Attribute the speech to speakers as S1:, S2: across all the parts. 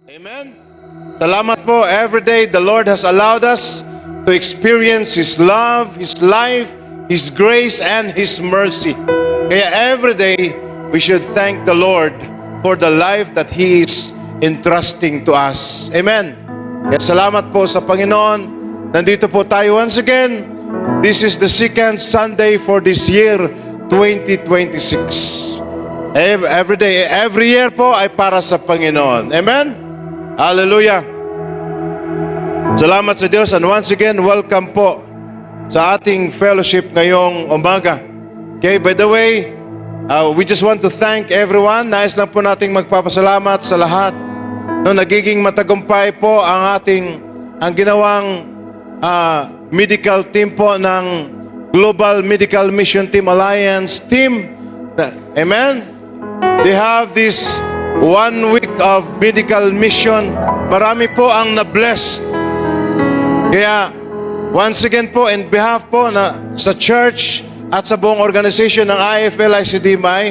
S1: Amen. Salamat po. Every day the Lord has allowed us to experience His love, His life, His grace, and His mercy. Kaya every day we should thank the Lord for the life that He is entrusting to us. Amen. Kaya salamat po sa Panginoon. Nandito po tayo once again. This is the second Sunday for this year 2026. Every day, every year po ay para sa Panginoon. Amen? Hallelujah. Salamat sa Diyos, and once again, welcome po sa ating fellowship ngayong umaga. Okay, by the way, we just want to thank everyone. Nais lang po nating magpapasalamat sa lahat. No, nagiging matagumpay po ang ginawang medical team po ng Global Medical Mission Team Alliance team. Amen? They have this 1 week of medical mission. Marami po ang na-blessed. Kaya, once again po, in behalf po sa church at sa buong organization ng IFL-ICD-MI,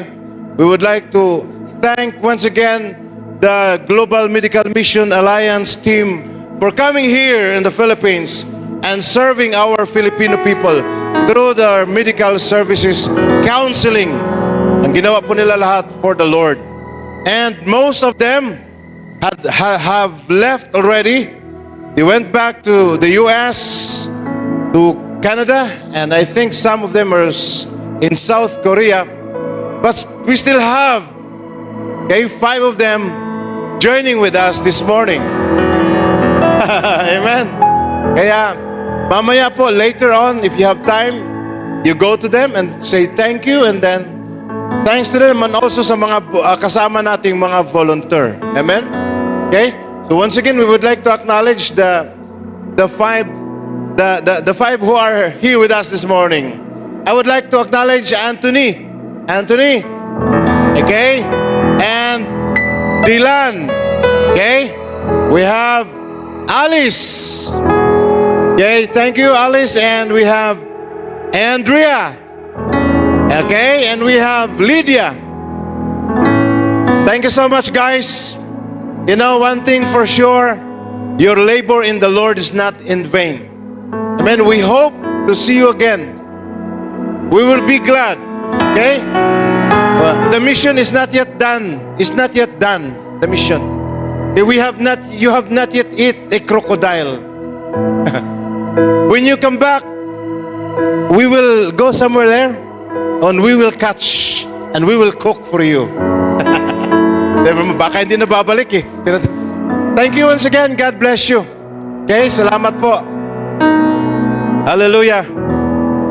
S1: we would like to thank once again the Global Medical Mission Alliance team for coming here in the Philippines and serving our Filipino people through their medical services, counseling. Ang ginawa po nila lahat for the Lord. And most of them have left already. They went back to the US, to Canada, and I think some of them are in South Korea. But we still have 5 of them joining with us this morning. Amen. Kaya mamaya po, later on, if you have time, you go to them and say thank you, and then thanks to them and also sa mga kasama nating mga volunteer. Amen? Okay? So once again, we would like to acknowledge the five who are here with us this morning. I would like to acknowledge Anthony. Okay? And Dylan. Okay? We have Alice. Okay, thank you, Alice. And we have Andrea. Okay, and we have Lydia. Thank you so much, guys. You know, one thing for sure, your labor in the Lord is not in vain. Amen. We hope to see you again. We will be glad. Okay? The mission is not yet done. It's not yet done. The mission. You have not yet eaten a crocodile. When you come back, we will go somewhere there. And we will catch and we will cook for you. Baka hindi na babalik eh. Thank you once again. God bless you. Okay, salamat po. Hallelujah.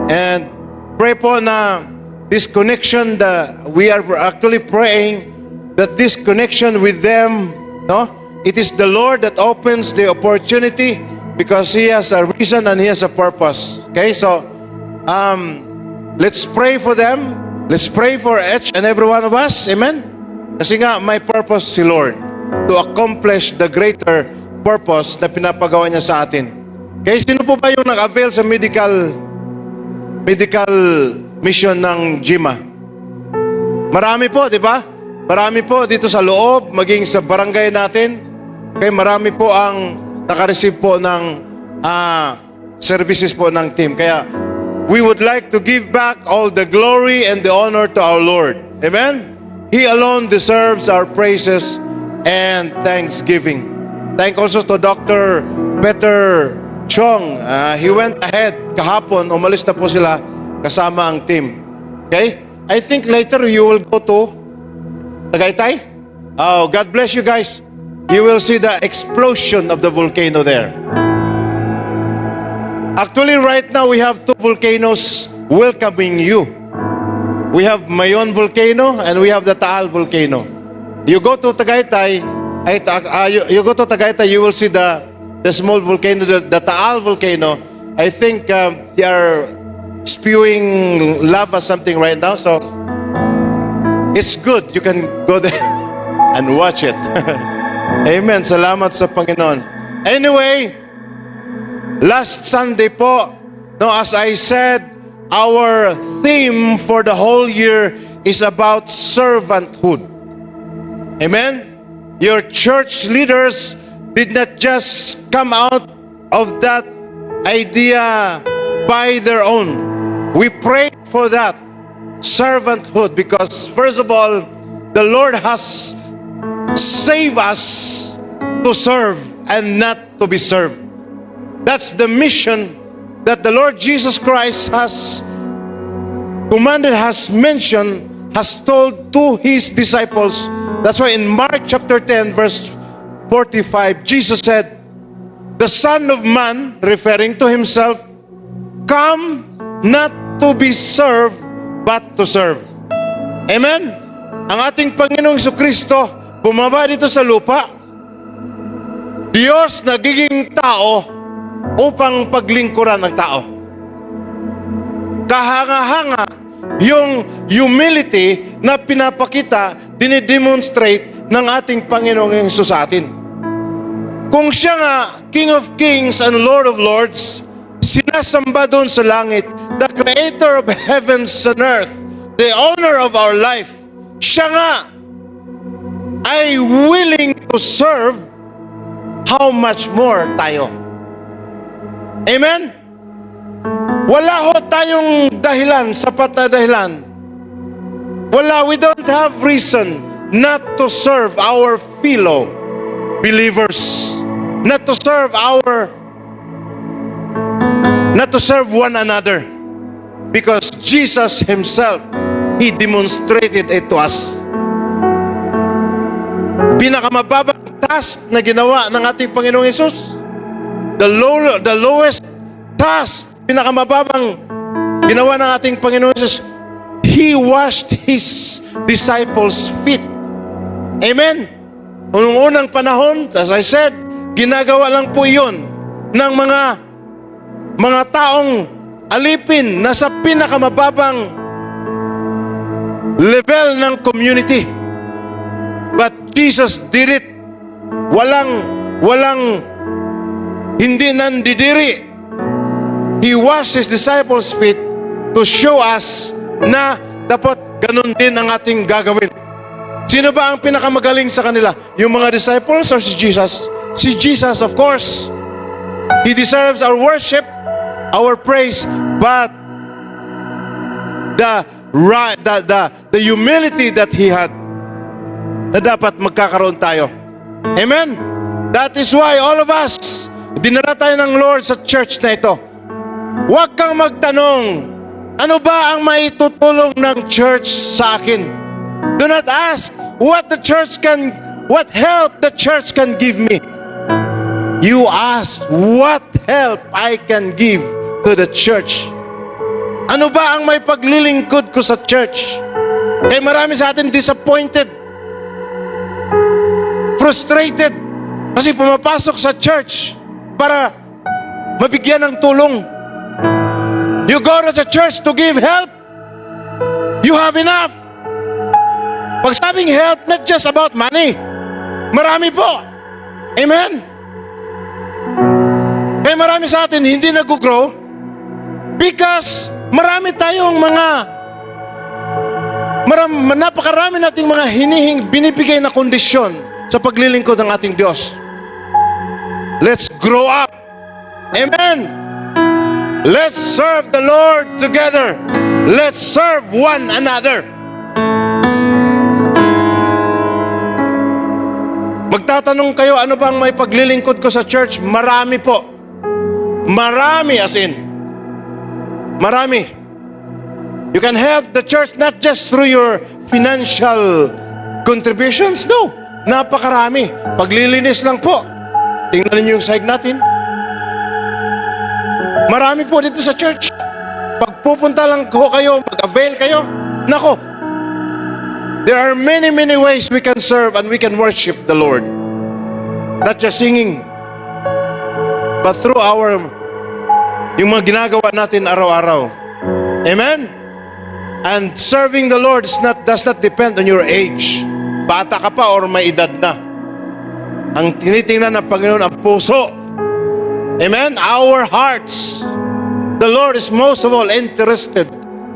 S1: And pray po na this connection, we are actually praying that this connection with them, no? It is the Lord that opens the opportunity because He has a reason and He has a purpose. Okay, so let's pray for them. Let's pray for each and every one of us. Amen? Kasi nga, may purpose si Lord to accomplish the greater purpose na pinapagawa niya sa atin. Kaya sino po ba yung nag-avail sa medical mission ng GMA? Marami po, di ba? Marami po dito sa loob, maging sa barangay natin. Kaya marami po ang naka-receive po ng services po ng team. Kaya we would like to give back all the glory and the honor to our Lord. Amen? He alone deserves our praises and thanksgiving. Thank also to Dr. Peter Chong. He went ahead kahapon. Umalis na po sila kasama ang team. Okay? I think later you will go to Tagaytay. Oh, God bless you guys. You will see the explosion of the volcano there. Actually, right now, we have 2 volcanoes welcoming you. We have Mayon volcano and we have the Taal volcano. You go to Tagaytay, you will see the small volcano, the Taal volcano. I think they are spewing lava something right now, so it's good. You can go there and watch it. Amen. Salamat sa Panginoon. Anyway, last Sunday po, no, as I said, our theme for the whole year is about servanthood. Amen? Your church leaders did not just come out of that idea by their own. We prayed for that servanthood because, first of all, the Lord has saved us to serve and not to be served. That's the mission that the Lord Jesus Christ has commanded, has mentioned, has told to His disciples. That's why in Mark chapter 10, verse 45, Jesus said, the Son of Man, referring to Himself, come not to be served, but to serve. Amen? Ang ating Panginoong Jesucristo, bumaba dito sa lupa, Diyos nagiging tao upang paglingkuran ng tao. Kahanga-hanga yung humility na pinapakita, dinidemonstrate ng ating Panginoong Hesus sa atin. Kung siya nga, King of Kings and Lord of Lords, sinasamba doon sa langit, the Creator of heavens and earth, the owner of our life, siya nga ay willing to serve, how much more tayo? Amen? Wala ho tayong dahilan, sapat na dahilan. Wala, we don't have reason not to serve our fellow believers, not to serve one another, because Jesus Himself, He demonstrated it to us. Pinakamababang task na ginawa ng ating Panginoong Hesus, the lowest task, pinakamababang ginawa ng ating Panginoong Hesus, He washed His disciples' feet. Amen? Noong unang panahon, as I said, ginagawa lang po iyon ng mga taong alipin na sa pinakamababang level ng community. But Jesus did it. Walang hindi nandidiri. He washed His disciples' feet to show us na dapat ganun din ang ating gagawin. Sino ba ang pinakamagaling sa kanila? Yung mga disciples or si Jesus? Si Jesus, of course. He deserves our worship, our praise, but the humility that He had, na dapat magkakaroon tayo. Amen? That is why all of us, dinala tayo ng Lord sa church na ito. Huwag kang magtanong, ano ba ang maitutulong ng church sa akin? Do not ask what help the church can give me. You ask what help I can give to the church. Ano ba ang may paglilingkod ko sa church? Kaya marami sa atin disappointed, frustrated, kasi pumapasok sa church para mabigyan ng tulong. You go to the church to give help. You have enough. Pag sabing help, not just about money. Marami po. Amen? Kaya marami sa atin hindi nag-grow because marami tayong napakarami nating mga binibigay na kondisyon sa paglilingkod ng ating Diyos. Let's grow up. Amen. Let's serve the Lord together. Let's serve one another. Magtatanong kayo, ano bang may paglilingkod ko sa church? Marami po. Marami as in. Marami. You can help the church not just through your financial contributions. No. Napakarami. Paglilinis lang po. Tingnan niyo yung sahig natin. Marami po dito sa church. Pagpupunta lang ko kayo, mag-avail kayo. Nako. There are many ways we can serve and we can worship the Lord. Not just singing, but through yung mga ginagawa natin araw-araw. Amen? And serving the Lord does not depend on your age. Bata ka pa or may edad na. Ang tinitingnan ng Panginoon ang puso. Amen? Our hearts. The Lord is most of all interested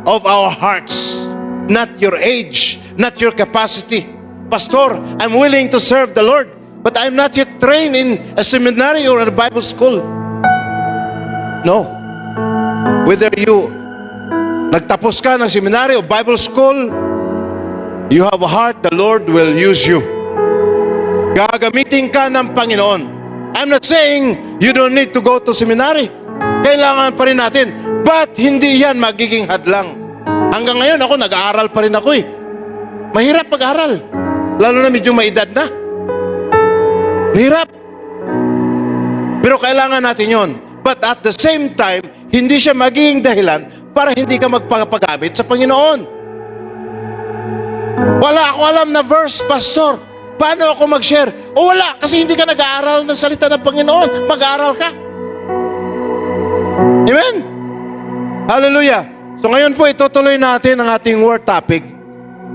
S1: of our hearts. Not your age, not your capacity, Pastor, I'm willing to serve the Lord, but I'm not yet trained in a seminary or a Bible school. No. Whether you nagtapos ka ng seminary o Bible school, you have a heart, the Lord will use you. Gagamitin ka ng Panginoon. I'm not saying you don't need to go to seminary. Kailangan pa rin natin. But hindi yan magiging hadlang. Hanggang ngayon ako, nag-aaral pa rin ako eh. Mahirap mag-aral. Lalo na medyo may edad na. Mahirap. Pero kailangan natin yon. But at the same time, hindi siya magiging dahilan para hindi ka magpapagamit sa Panginoon. Wala ako alam na verse, Pastor. Paano ako mag-share? O wala, kasi hindi ka nag-aaral ng salita ng Panginoon. Mag-aaral ka. Amen? Hallelujah. So ngayon po, itutuloy natin ang ating word topic.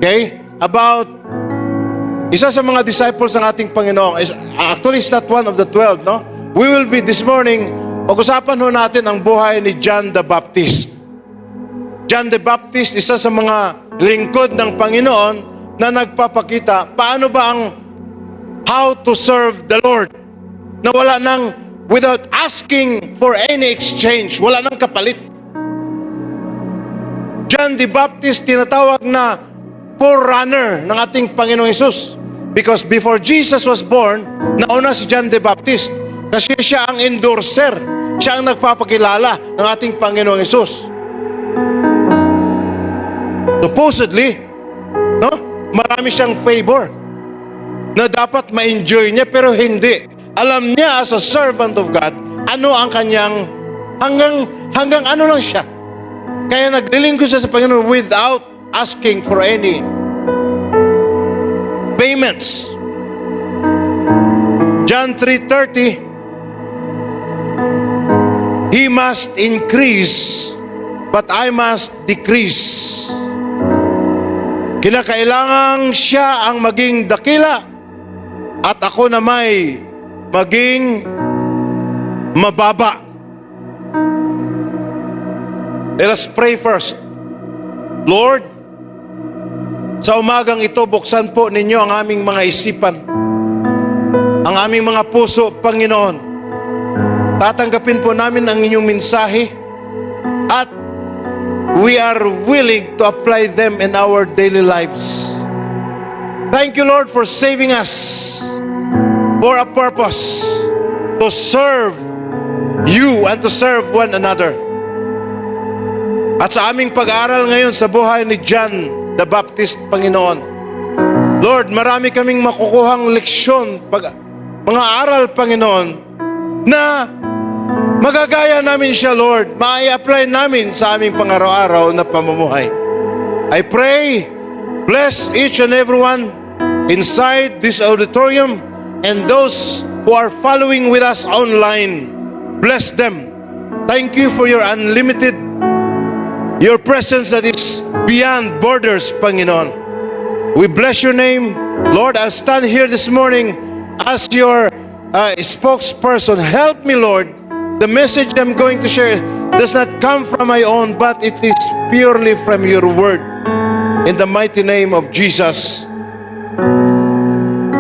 S1: Okay? About isa sa mga disciples ng ating Panginoon. Actually, it's not one of the 12, no? We will be this morning, pag-usapan ho natin ang buhay ni John the Baptist. John the Baptist, isa sa mga lingkod ng Panginoon na nagpapakita paano ba ang how to serve the Lord. Na wala nang, without asking for any exchange, wala nang kapalit. John the Baptist, tinatawag na forerunner ng ating Panginoong Hesus. Because before Jesus was born, nauna si John the Baptist. Kasi siya ang endorser. Siya ang nagpapakilala ng ating Panginoong Hesus. Supposedly, no? Marami siyang favor na dapat ma-enjoy niya, pero hindi. Alam niya as a servant of God, ano ang kanyang, hanggang ano lang siya. Kaya naglilingkod siya sa Panginoon without asking for any payments. John 3:30, He must increase, but I must decrease. Kinakailangan siya ang maging dakila at ako na may maging mababa. Let us pray first. Lord, sa umagang ito, buksan po ninyo ang aming mga isipan, ang aming mga puso, Panginoon. Tatanggapin po namin ang inyong mensahe at we are willing to apply them in our daily lives. Thank you, Lord, for saving us for a purpose, to serve you and to serve one another. At sa aming pag-aaral ngayon sa buhay ni John the Baptist, Panginoon, Lord, marami kaming makukuhang leksyon, mga aral, Panginoon, na magagaya namin siya, Lord, ma-apply namin sa aming pang-araw-araw na pamumuhay. I pray, bless each and everyone inside this auditorium and those who are following with us online. Bless them. Thank you for your unlimited, your presence that is beyond borders, Panginoon. We bless your name. Lord, I'll stand here this morning as your spokesperson. Help me, Lord. The message I'm going to share does not come from my own, but it is purely from your word. In the mighty name of Jesus.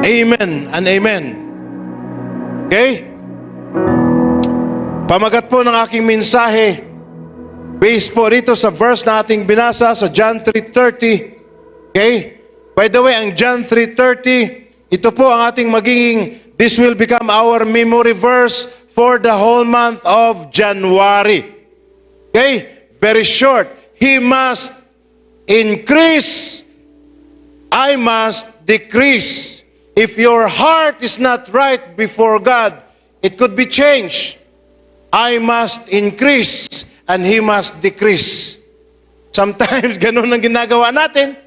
S1: Amen and amen. Okay? Pamagat po ng aking mensahe, based po rito sa verse na ating binasa sa John 3:30. Okay? By the way, ang John 3:30, ito po ang ating magiging, this will become our memory verse for the whole month of January. Okay? Very short. He must increase, I must decrease. If your heart is not right before God, it could be changed. I must increase and He must decrease. Sometimes, ganun ang ginagawa natin.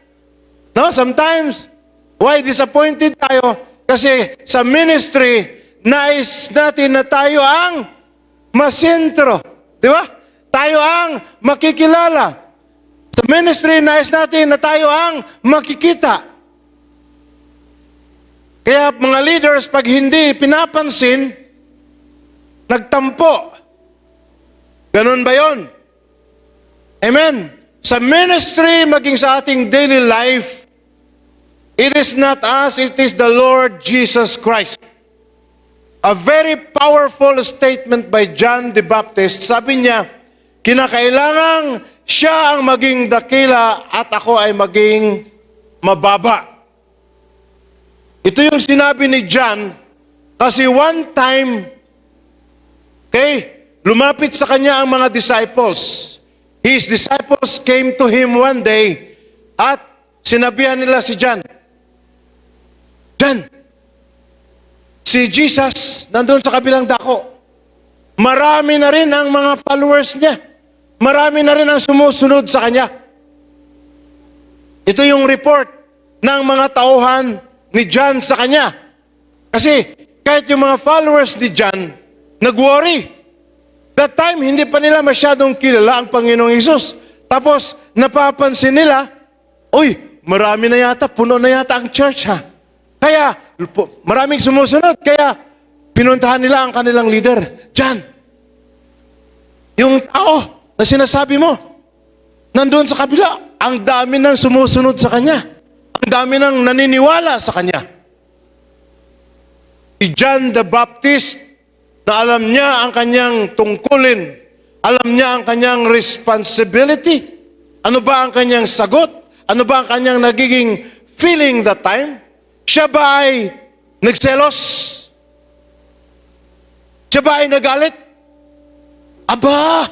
S1: No? Sometimes, why disappointed tayo? Kasi sa ministry, nais natin na tayo ang masentro. Di ba? Tayo ang makikilala. Sa ministry, nais natin na tayo ang makikita. Kaya mga leaders, pag hindi pinapansin, nagtampo. Ganun ba yon? Amen. Sa ministry, maging sa ating daily life, It is not us, it is the Lord Jesus Christ. A very powerful statement by John the Baptist. Sabi niya, kinakailangang siya ang maging dakila at ako ay maging mababa. Ito yung sinabi ni John kasi one time, lumapit sa kanya ang mga disciples. His disciples came to him one day at sinabihan nila si John, John, si Jesus nandun sa kabilang dako. Marami na rin ang mga followers niya. Marami na rin ang sumusunod sa kanya. Ito yung report ng mga tauhan ni John sa kanya. Kasi kahit yung mga followers ni John, nag-worry. That time, hindi pa nila masyadong kilala ang Panginoong Hesus. Tapos, napapansin nila, uy, marami na yata, puno na yata ang church ha. Kaya, maraming sumusunod. Kaya, pinuntahan nila ang kanilang leader. John, yung tao na sinasabi mo, nandun sa kabila, ang dami nang sumusunod sa kanya. Ang dami nang naniniwala sa kanya. Si John the Baptist, na alam niya ang kanyang tungkulin, alam niya ang kanyang responsibility, ano ba ang kanyang sagot, ano ba ang kanyang nagiging feeling that time, siya ba ay nagselos? Siya ba ay nagalit? Aba,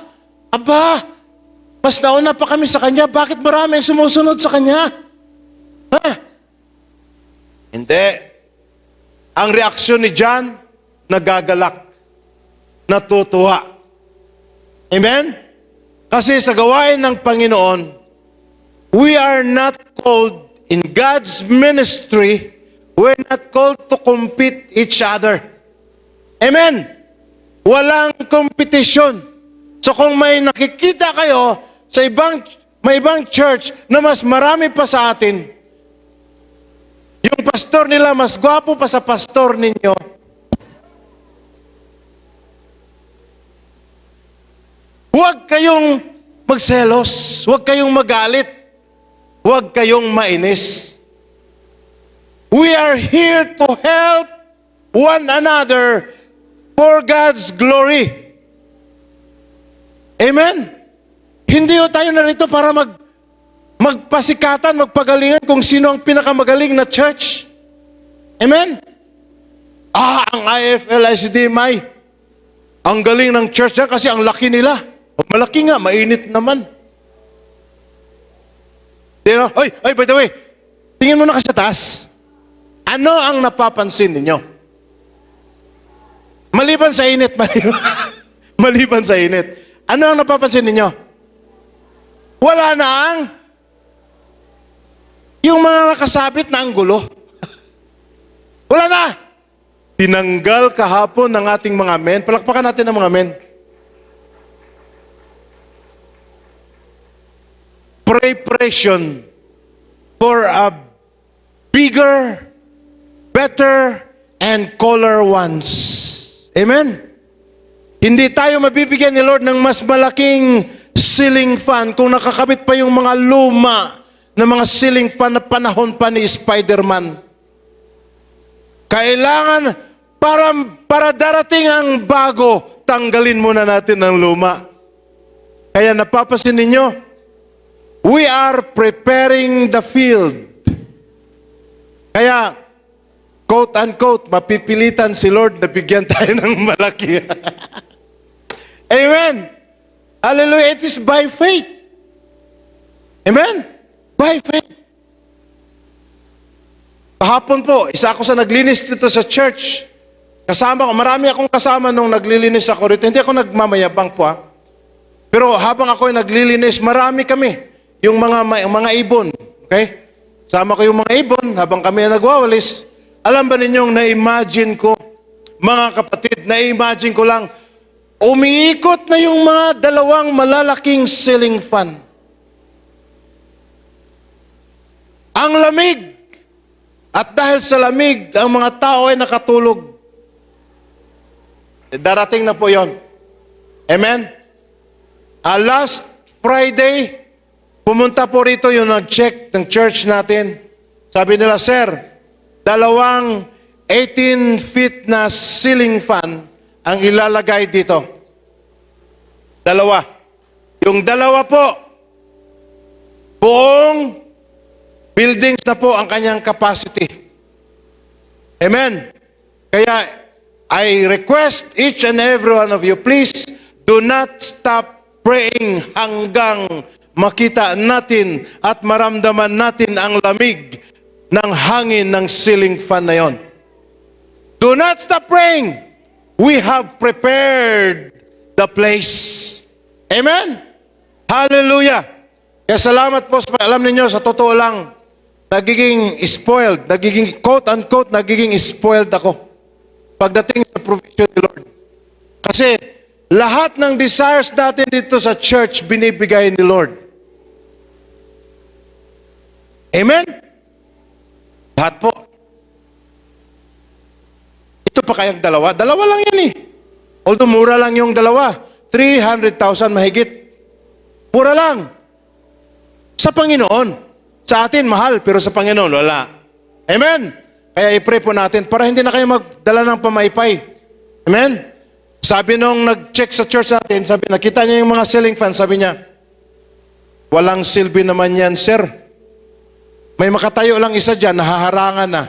S1: mas nauna pa kami sa kanya, bakit marami ang sumusunod sa kanya? Ha? Hindi. Ang reaksyon ni John, nagagalak, natutuwa. Amen? Kasi sa gawain ng Panginoon, we are not called in God's ministry, we're not called to compete each other. Amen? Walang kompetisyon. So kung may nakikita kayo sa may ibang church na mas marami pa sa atin, yung pastor nila mas gwapo pa sa pastor ninyo, huwag kayong magselos, huwag kayong magalit, huwag kayong mainis. We are here to help one another for God's glory. Amen? Hindi tayo narito para magpasikatan, magpagalingan kung sino ang pinakamagaling na church. Amen? Ang IFL, ICDMI, ang galing ng church yan kasi ang laki nila. Malaki nga, mainit naman. Oy, by the way, tingin mo na kasi sa taas. Ano ang napapansin ninyo? Maliban sa init, maliban sa init. Ano ang napapansin ninyo? Wala na yung mga nakasabit na ang gulo. Wala na. Tinanggal kahapon ng ating mga men. Palakpakan natin ang mga men. Preparation for a bigger, better, and color ones. Amen? Hindi tayo mabibigyan ni Lord ng mas malaking ceiling fan kung nakakabit pa yung mga luma na mga ceiling fan na panahon pa ni Spider-Man. Kailangan, para darating ang bago, tanggalin muna natin ang luma. Kaya napapasin ninyo, we are preparing the field. Kaya, quote-unquote, mapipilitan si Lord na bigyan tayo ng malaki. Amen. Hallelujah. It is by faith. Amen. By faith. Kahapon po, isa ako sa naglinis dito sa church. Kasama ko, marami akong kasama nung naglilinis ako rito. Hindi ako nagmamayabang po ha. Pero habang ako ay naglilinis, marami kami. Yung mga ibon. Okay? Sama ko yung mga ibon habang kami ay nagwawalis. Alam ba ninyong na-imagine ko, mga kapatid, na-imagine ko lang, umiikot na yung mga dalawang malalaking ceiling fan. Ang lamig. At dahil sa lamig, ang mga tao ay nakatulog. Darating na po yon. Amen? Last Friday, pumunta po rito yung nag-check ng church natin. Sabi nila, Sir, dalawang 18 feet na ceiling fan ang ilalagay dito. Dalawa. Yung dalawa po, buong buildings na po ang kanyang capacity. Amen. Kaya, I request each and every one of you, please do not stop praying hanggang makita natin at maramdaman natin ang lamig ng hangin ng ceiling fan na yon. Do not stop praying. We have prepared the place. Amen? Hallelujah. Kaya salamat po. Alam niyo sa totoo lang, nagiging spoiled, nagiging quote-unquote, nagiging spoiled ako pagdating sa provision ni Lord. Kasi lahat ng desires natin dito sa church, binibigay ni Lord. Amen? Lahat po. Ito pa kayang dalawa? Dalawa lang yan eh. Although mura lang yung dalawa. 300,000 mahigit. Mura lang. Sa Panginoon. Sa atin, mahal. Pero sa Panginoon, wala. Amen? Kaya i-pray po natin para hindi na kayo magdala ng pamaypay. Amen? Sabi nung nag-check sa church natin, sabi, nakita niya yung mga ceiling fans, sabi niya, walang silbi naman yan, sir. May makatayo lang isa dyan, nahaharangan na.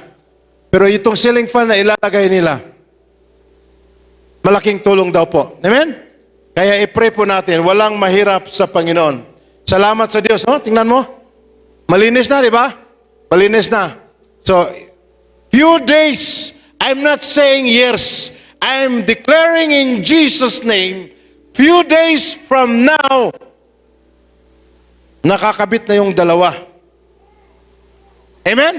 S1: Pero itong ceiling fan na ilalagay nila, malaking tulong daw po. Amen? Kaya i-pray po natin, walang mahirap sa Panginoon. Salamat sa Diyos. Oh, tingnan mo. Malinis na, di ba? Malinis na. So, few days, I'm not saying years. I'm declaring in Jesus' name, few days from now, nakakabit na yung dalawa. Amen?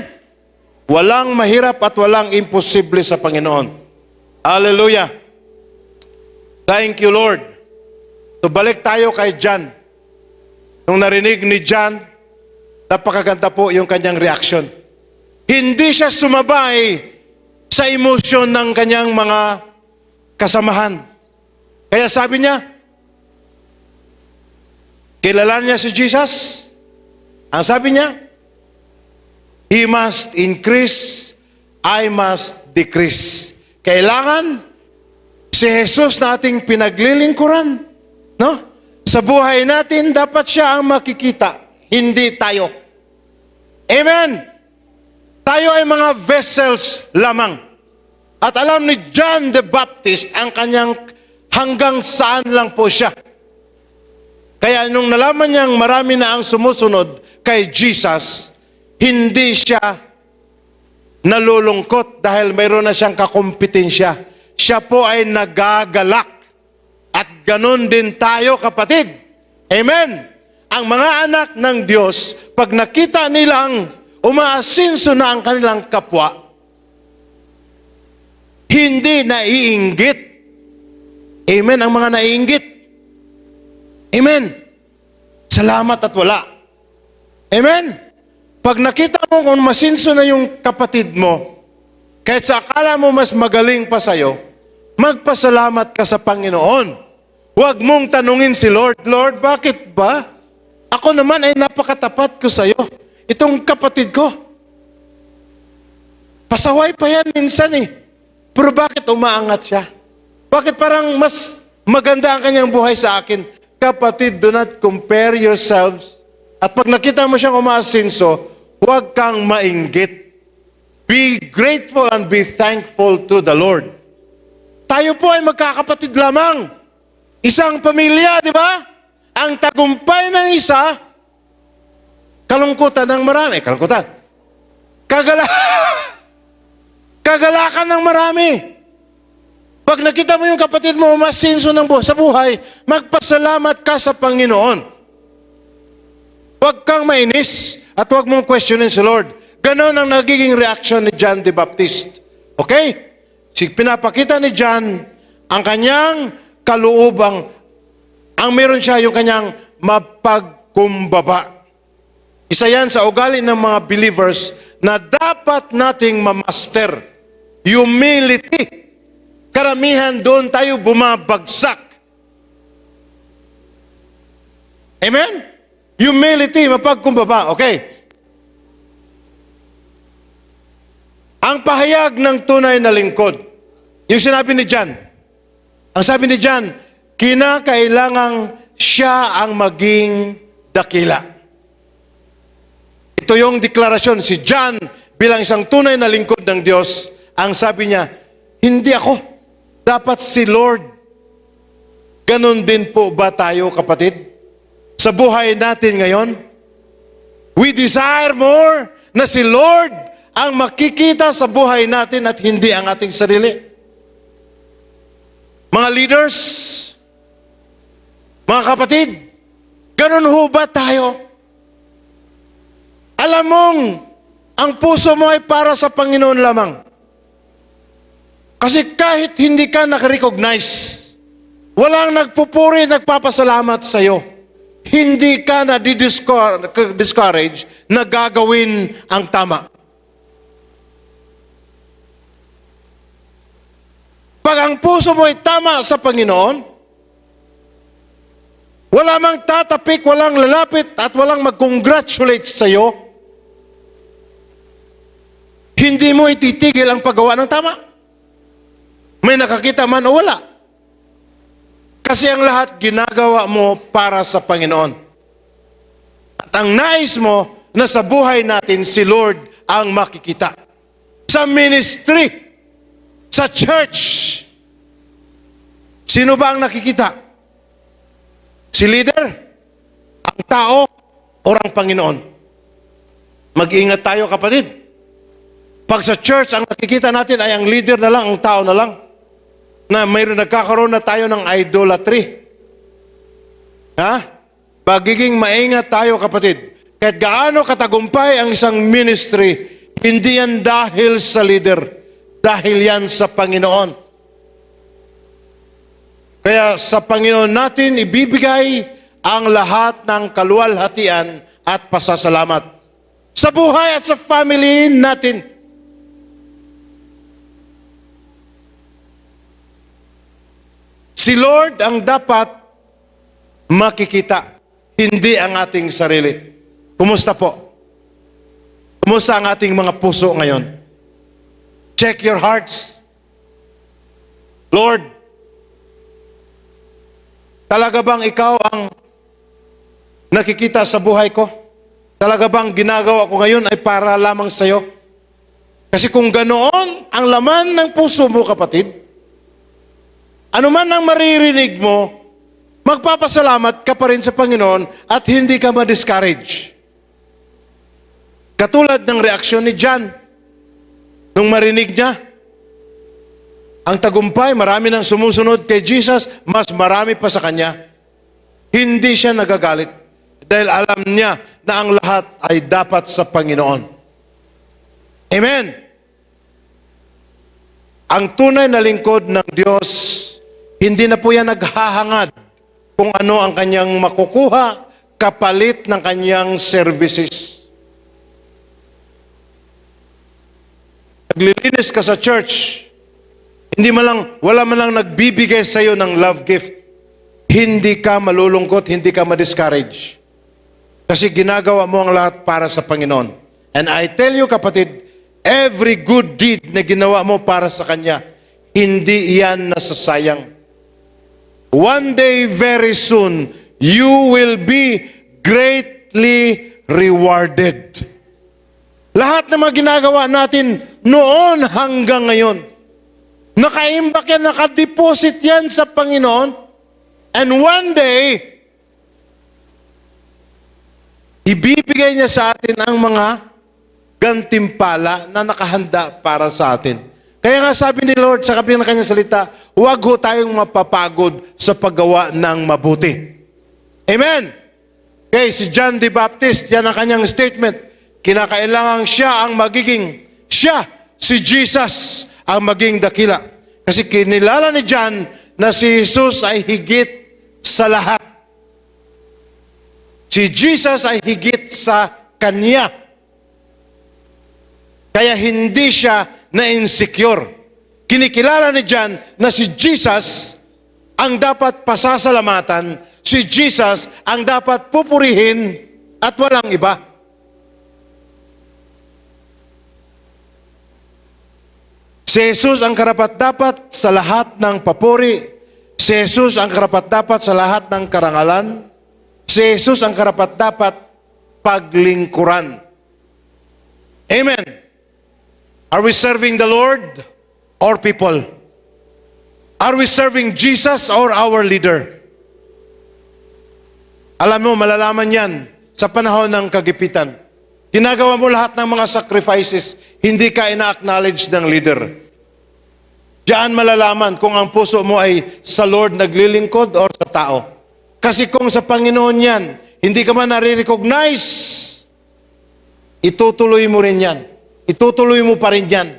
S1: Walang mahirap at walang imposible sa Panginoon. Hallelujah. Thank you, Lord. So balik tayo kay John. Nung narinig ni John, napakaganda po yung kanyang reaction. Hindi siya sumabay sa emosyon ng kanyang mga kasamahan. Kaya sabi niya, kilala niya si Jesus. Ang sabi niya, He must increase, I must decrease. Kailangan si Jesus na ating pinaglilingkuran. No? Sa buhay natin, dapat siya ang makikita, hindi tayo. Amen? Tayo ay mga vessels lamang. At alam ni John the Baptist ang kanyang hanggang saan lang po siya. Kaya nung nalaman niyang marami na ang sumusunod kay Jesus, hindi siya nalulungkot dahil mayroon na siyang kakumpetensya. Siya po ay nagagalak. At ganun din tayo, kapatid. Amen? Ang mga anak ng Diyos, pag nakita nilang umaasinso na ang kanilang kapwa, hindi naiinggit. Amen? Ang mga naiinggit. Amen? Salamat at wala. Amen? Pag nakita mo kung masinso na yung kapatid mo, kahit sa akala mo mas magaling pa sa'yo, magpasalamat ka sa Panginoon. Huwag mong tanungin si Lord, Lord, bakit ba? Ako naman ay napakatapat ko sa'yo. Itong kapatid ko. Pasaway pa yan minsan eh. Pero bakit umaangat siya? Bakit parang mas maganda ang kanyang buhay sa akin? Kapatid, do not compare yourselves. At pag nakita mo siyang umaasinso, huwag kang mainggit. Be grateful and be thankful to the Lord. Tayo po ay magkakapatid lamang. Isang pamilya, di ba? Ang tagumpay ng isa, kalungkutan ng marami. Kalungkutan. Kagalakan ng marami. Pag nakita mo yung kapatid mo umasinso sa buhay, magpasalamat ka sa Panginoon. Huwag kang mainis. At huwag mong questionin si Lord. Ganon ang nagiging reaction ni John the Baptist. Okay? Pinapakita ni John ang kanyang kaluubang, ang meron siya yung kanyang mapagkumbaba. Isa yan sa ugali ng mga believers na dapat nating mamaster. Humility. Karamihan doon tayo bumabagsak. Amen? Humility, mapagkumbaba. Okay. Ang pahayag ng tunay na lingkod. Yung sinabi ni John. Ang sabi ni John, kinakailangang siya ang maging dakila. Ito yung deklarasyon. Si John, bilang isang tunay na lingkod ng Diyos, ang sabi niya, hindi ako. Dapat si Lord. Ganon din po ba tayo, kapatid? Sa buhay natin ngayon, we desire more na si Lord ang makikita sa buhay natin at hindi ang ating sarili. Mga leaders, mga kapatid, ganon ho ba tayo? Alam mong, ang puso mo ay para sa Panginoon lamang. Kasi kahit hindi ka nakarecognize, walang nagpupuri, nagpapasalamat sa iyo, hindi ka na discourage na gagawin ang tama. Pag ang puso mo ay tama sa Panginoon, wala mang tatapik, walang lalapit, at walang mag-congratulate sa iyo, hindi mo ititigil ang paggawa ng tama. May nakakita man o wala. Kasi ang lahat ginagawa mo para sa Panginoon. At ang nais mo na sa buhay natin si Lord ang makikita. Sa ministry, sa church, sino ba ang nakikita? Si leader, ang tao, o ang Panginoon? Mag-ingat tayo, kapatid. Pag sa church, ang nakikita natin ay ang leader na lang, ang tao na lang, na mayroon nagkakaroon na tayo ng idolatry. Ha? Pagiging maingat tayo, kapatid. Kahit gaano katagumpay ang isang ministry, hindi yan dahil sa leader, dahil yan sa Panginoon. Kaya sa Panginoon natin ibibigay ang lahat ng kaluwalhatian at pasasalamat. Sa buhay at sa family natin. Si Lord ang dapat makikita, hindi ang ating sarili. Kumusta po? Kumusta ang ating mga puso ngayon? Check your hearts. Lord, talaga bang ikaw ang nakikita sa buhay ko? Talaga bang ginagawa ko ngayon ay para lamang sa iyo? Kasi kung ganoon ang laman ng puso mo, kapatid, ano man ang maririnig mo, magpapasalamat ka pa rin sa Panginoon at hindi ka ma-discourage. Katulad ng reaksyon ni John, nung marinig niya, ang tagumpay, marami nang sumusunod kay Jesus, mas marami pa sa kanya. Hindi siya nagagalit dahil alam niya na ang lahat ay dapat sa Panginoon. Amen. Ang tunay na lingkod ng Diyos, hindi na po yan naghahangad kung ano ang kanyang makukuha kapalit ng kanyang services. Naglilinis ka sa church, wala man lang nagbibigay sa iyo ng love gift, hindi ka malulungkot, hindi ka ma-discourage. Kasi ginagawa mo ang lahat para sa Panginoon. And I tell you, kapatid, every good deed na ginawa mo para sa Kanya, hindi yan nasasayang. One day, very soon, you will be greatly rewarded. Lahat ng mga ginagawa natin noon hanggang ngayon, nakaimbak yan, nakadeposit yan sa Panginoon, and one day, ibibigay niya sa atin ang mga gantimpala na nakahanda para sa atin. Kaya nga sabi ni Lord sa kabila ng kanyang salita, huwag ho tayong mapapagod sa paggawa ng mabuti. Amen? Okay, si John the Baptist, yan ang kanyang statement. Kinakailangan siya, si Jesus, ang maging dakila. Kasi kinilala ni John na si Jesus ay higit sa lahat. Si Jesus ay higit sa kanya. Kaya hindi siya na-insecure. Kinikilala ni John na si Jesus ang dapat pasasalamatan, si Jesus ang dapat pupurihin at walang iba. Si Jesus ang karapat-dapat sa lahat ng papuri. Si Jesus ang karapat-dapat sa lahat ng karangalan. Si Jesus ang karapat-dapat paglingkuran. Amen. Are we serving the Lord or people? Are we serving Jesus or our leader? Alam mo, malalaman yan sa panahon ng kagipitan. Ginagawa mo lahat ng mga sacrifices, hindi ka ina-acknowledge ng leader. Diyan malalaman kung ang puso mo ay sa Lord naglilingkod or sa tao. Kasi kung sa Panginoon yan, hindi ka man nare-recognize, itutuloy mo rin yan. Itutuloy mo pa rin yan.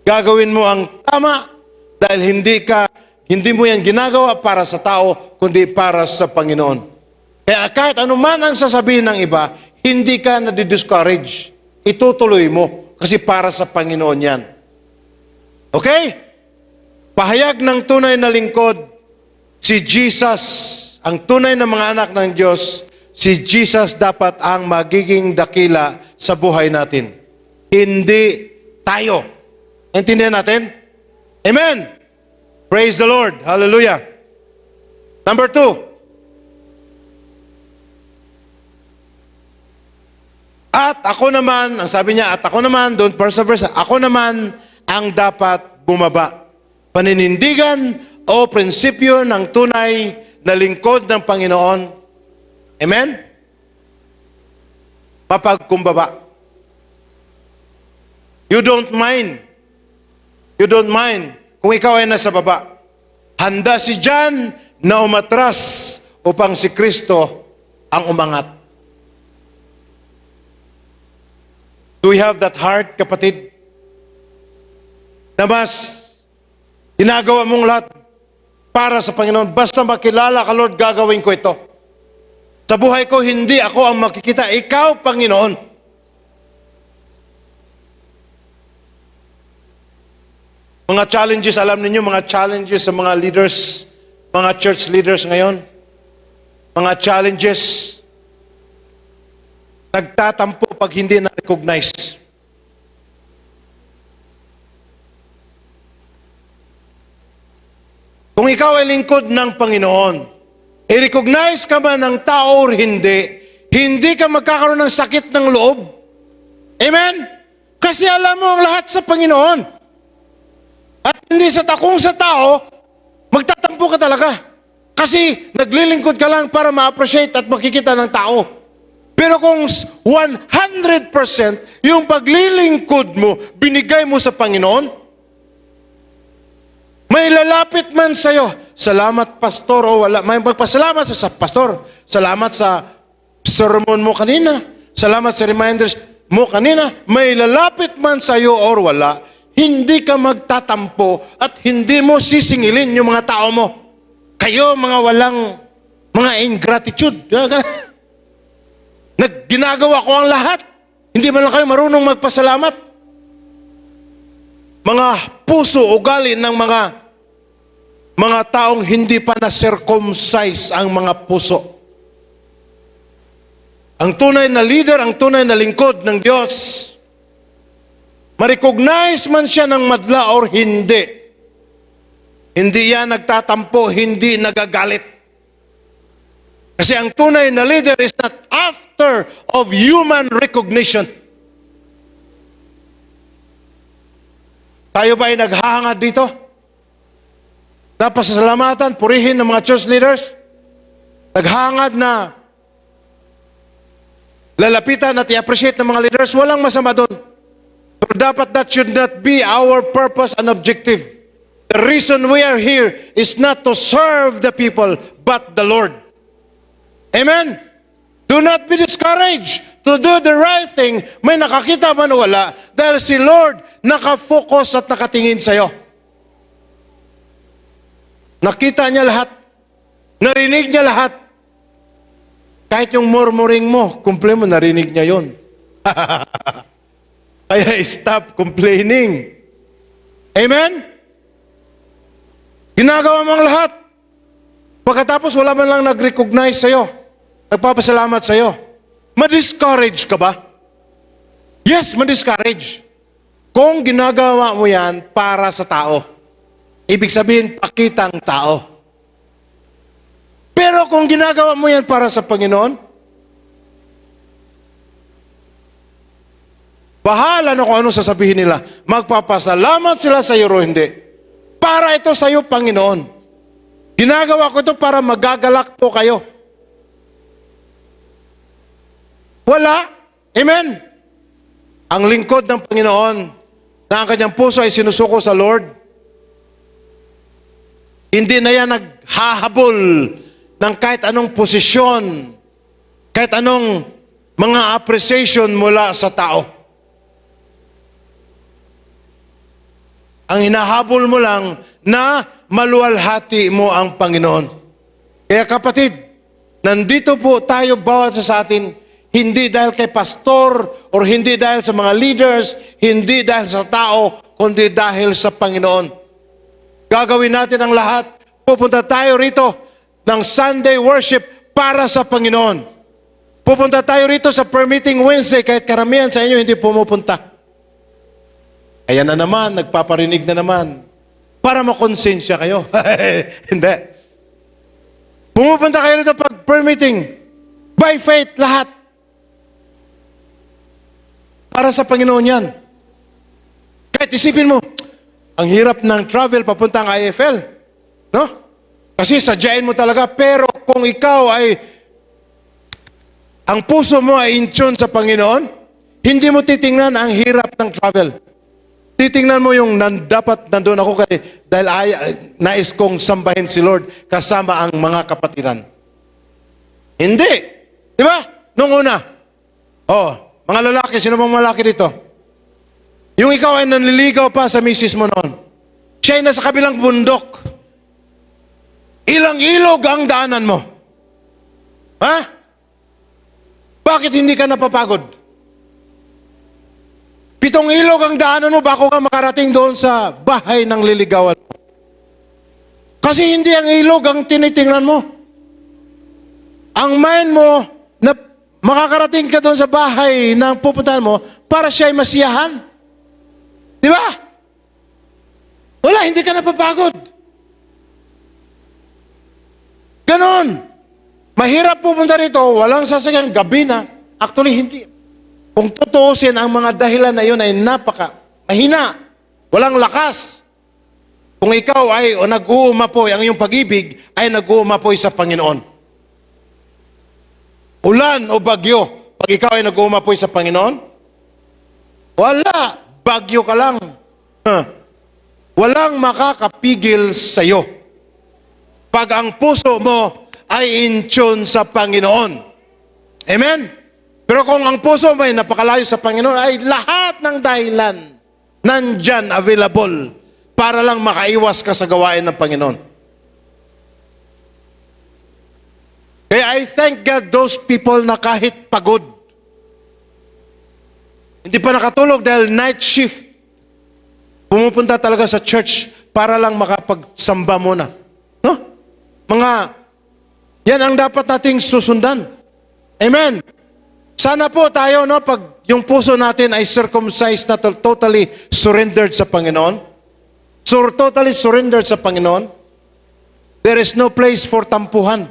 S1: Gagawin mo ang tama dahil hindi mo yan ginagawa para sa tao, kundi para sa Panginoon. Kaya kahit anuman ang sasabihin ng iba, hindi ka nadi-discourage. Itutuloy mo kasi para sa Panginoon yan. Okay? Pahayag ng tunay na lingkod, si Jesus, ang tunay na mga anak ng Diyos, si Jesus dapat ang magiging dakila sa buhay natin. Hindi tayo. Intindihan natin? Amen! Praise the Lord. Hallelujah. Number 2. At ako naman, ang sabi niya, at ako naman, don't persevere, ako naman ang dapat bumaba. Paninindigan o prinsipyo ng tunay na lingkod ng Panginoon. Amen? Mapagkumbaba. You don't mind. You don't mind kung ikaw ay nasa baba. Handa si John na umatras upang si Kristo ang umangat. Do we have that heart, kapatid? Na mas ginagawa mong lahat para sa Panginoon. Basta makilala ka, Lord, gagawin ko ito. Sa buhay ko, hindi ako ang makikita. Ikaw, Panginoon. Mga challenges, alam niyo mga challenges sa mga leaders, mga church leaders ngayon. Mga challenges, nagtatampo pag hindi na-recognize. Kung ikaw ay lingkod ng Panginoon, i-recognize ka man ng tao o hindi ka magkakaroon ng sakit ng loob. Amen? Kasi alam mo ang lahat sa Panginoon. At hindi kung sa tao, magtatampo ka talaga. Kasi naglilingkod ka lang para ma-appreciate at makikita ng tao. Pero kung 100% yung paglilingkod mo, binigay mo sa Panginoon, may lalapit man sa'yo, salamat pastor o wala, may magpasalamat sa pastor, salamat sa sermon mo kanina, salamat sa reminders mo kanina, may lalapit man sa'yo or wala, hindi ka magtatampo at hindi mo sisingilin yung mga tao mo. Kayo mga walang, mga ingratitude. Ginagawa ko ang lahat. Hindi man lang kayo marunong magpasalamat. Mga puso, ugali ng mga taong hindi pa na-circumcise ang mga puso. Ang tunay na leader, ang tunay na lingkod ng Diyos, ma-recognize man siya ng madla or hindi. Hindi yan nagtatampo, hindi nagagalit. Kasi ang tunay na leader is not after of human recognition. Tayo ba ay naghahangad dito? Napasasalamatan, purihin ng mga church leaders? Naghahangad na lalapitan at i-appreciate ng mga leaders? Walang masama doon. Pero dapat that should not be our purpose and objective. The reason we are here is not to serve the people, but the Lord. Amen? Do not be discouraged to do the right thing. May nakakita man o wala, dahil si Lord nakafocus at nakatingin sa'yo. Nakita niya lahat. Narinig niya lahat. Kahit yung murmuring mo, kumple mo, narinig niya yun. Kaya stop complaining. Amen? Ginagawa mo ang lahat. Pagkatapos wala man lang nag-recognize sa'yo. Nagpapasalamat sa'yo. Ma-discourage ka ba? Yes, ma-discourage. kung ginagawa mo yan para sa tao. Ibig sabihin, pakitang tao. Pero kung ginagawa mo yan para sa Panginoon, bahala na kung ano sasabihin nila. Magpapasalamat sila sa iyo o hindi. Para ito sa iyo, Panginoon. Ginagawa ko ito para magagalak po kayo. Wala. Amen. Ang lingkod ng Panginoon na ang kanyang puso ay sinusuko sa Lord, hindi na yan naghahabol ng kahit anong posisyon, kahit anong mga appreciation mula sa tao. Ang hinahabol mo lang na maluwalhati mo ang Panginoon. Kaya kapatid, nandito po tayo bawat sa atin, hindi dahil kay pastor or hindi dahil sa mga leaders, hindi dahil sa tao, kundi dahil sa Panginoon. Gagawin natin ang lahat. Pupunta tayo rito ng Sunday worship para sa Panginoon. Pupunta tayo rito sa Permitting Wednesday kahit karamihan sa inyo hindi pumupunta. Ayan na naman, nagpaparinig na naman. Para makonsensya kayo. Hindi. Pumupunta kayo rito pag permitting. By faith, lahat. Para sa Panginoon yan. Kahit isipin mo, ang hirap ng travel papuntang IFL. No? Kasi sadyain mo talaga. Pero kung ikaw ay, ang puso mo ay in tune sa Panginoon, hindi mo titingnan ang hirap ng travel. Titingnan mo yung dapat nandun ako dahil nais kong sambahin si Lord kasama ang mga kapatiran. Hindi. Di ba? Nung una. Mga lalaki, sino bang malaki dito? Yung ikaw ay nanliligaw pa sa misis mo noon. Siya ay nasa kabilang bundok. Ilang ilog ang daanan mo. Ha? Bakit hindi ka napapagod? 7 ilog ang daanan mo bago ka makarating doon sa bahay ng liligawan mo. Kasi hindi ang ilog ang tinitingnan mo. Ang mind mo na makakarating ka doon sa bahay ng pupuntahan mo para siya ay masiyahan. Di ba? Wala, hindi ka napapagod. Ganon. Mahirap pupunta rito, walang sasakyan, gabi na. Actually, hindi. Kung tutuusin ang mga dahilan na yun ay mahina. Walang lakas. Kung ikaw ay nag-uumapoy, ang iyong pag-ibig ay nag-uumapoy sa Panginoon. Ulan o bagyo, pag ikaw ay nag-uumapoy sa Panginoon, wala, bagyo ka lang. Walang makakapigil sa iyo. Pag ang puso mo ay in tune sa Panginoon. Amen? Pero kung ang puso mo ay napakalayo sa Panginoon, ay lahat ng dahilan nandyan available para lang makaiwas ka sa gawain ng Panginoon. Kaya I thank God those people na kahit pagod, hindi pa nakatulog dahil night shift, pumupunta talaga sa church para lang makapagsamba muna. No? Yan ang dapat nating susundan. Amen. Sana po tayo, no, pag yung puso natin ay circumcised na totally surrendered sa Panginoon, totally surrendered sa Panginoon, there is no place for tampuhan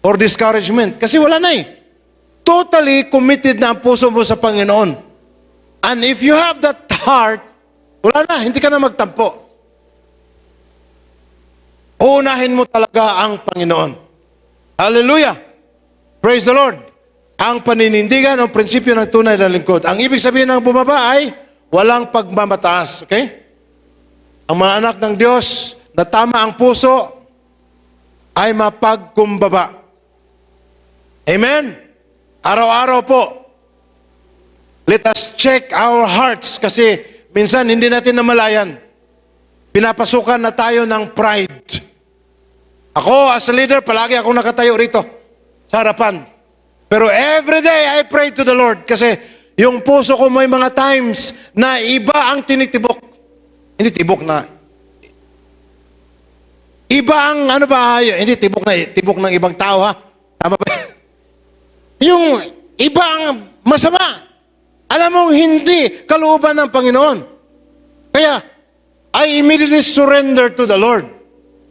S1: or discouragement. Kasi wala na eh. Totally committed na ang puso mo sa Panginoon. And if you have that heart, wala na, hindi ka na magtampo. Uunahin mo talaga ang Panginoon. Hallelujah! Praise the Lord! Ang paninindigan o prinsipyo ng tunay na lingkod. Ang ibig sabihin ng bumaba ay walang pagmamataas. Okay? Ang mga anak ng Diyos na tama ang puso ay mapagkumbaba. Amen? Araw-araw po, let us check our hearts kasi minsan hindi natin namalayan. Pinapasukan na tayo ng pride. Ako, as a leader, palagi akong nakatayo rito sa harapan. Pero every day, I pray to the Lord kasi yung puso ko may mga times na iba ang tinitibok. Hindi tibok na. Iba ang, hindi tibok ng ibang tao, ha? Tama ba? Yung iba ang masama. Alam mong hindi kalooban ng Panginoon. Kaya, I immediately surrender to the Lord.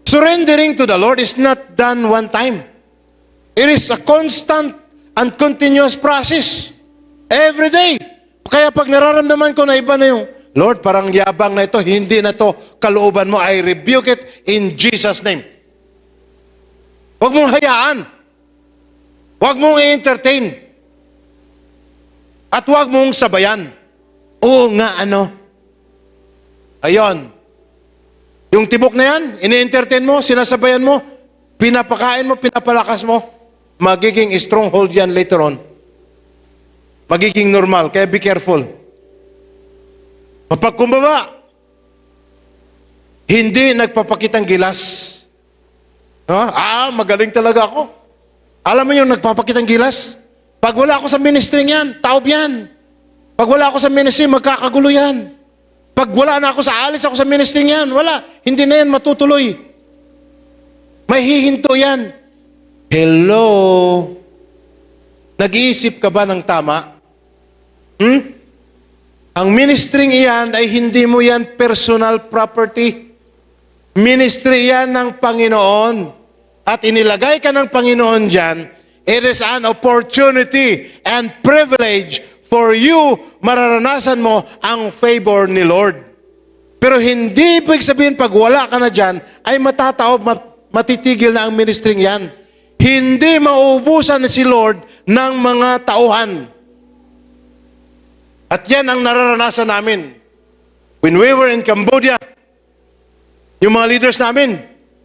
S1: Surrendering to the Lord is not done one time. It is a constant and continuous process. Every day. Kaya pag nararamdaman ko na iba na yung, Lord, parang yabang na ito, hindi na to kalooban mo, I rebuke it in Jesus' name. Huwag mong hayaan. Huwag mong i-entertain. At huwag mong sabayan. Oo nga, ano? Ayon. Yung tibok na yan, ini-entertain mo, sinasabayan mo, pinapakain mo, pinapalakas mo, magiging stronghold yan later on. Magiging normal, kaya be careful. Mapagkumbaba, hindi nagpapakitang gilas. No? Magaling talaga ako. Alam mo yung nagpapakitang gilas? Pag wala ako sa ministry yan, taob yan. Pag wala ako sa ministry, magkakagulo yan. Pag wala na ako sa alis ako sa ministry yan, wala. Hindi na yan matutuloy. May hihinto yan. Hello? Nag-iisip ka ba ng tama? Ang ministry iyan ay hindi mo yan personal property. Ministry yan ng Panginoon. At inilagay ka ng Panginoon dyan, it is an opportunity and privilege for you, mararanasan mo ang favor ni Lord. Pero hindi ibig sabihin pag wala ka na dyan, ay matataob, matitigil na ang ministry yan. Hindi mauubusan si Lord ng mga tauhan. At yan ang nararanasan namin. When we were in Cambodia, yung mga leaders namin,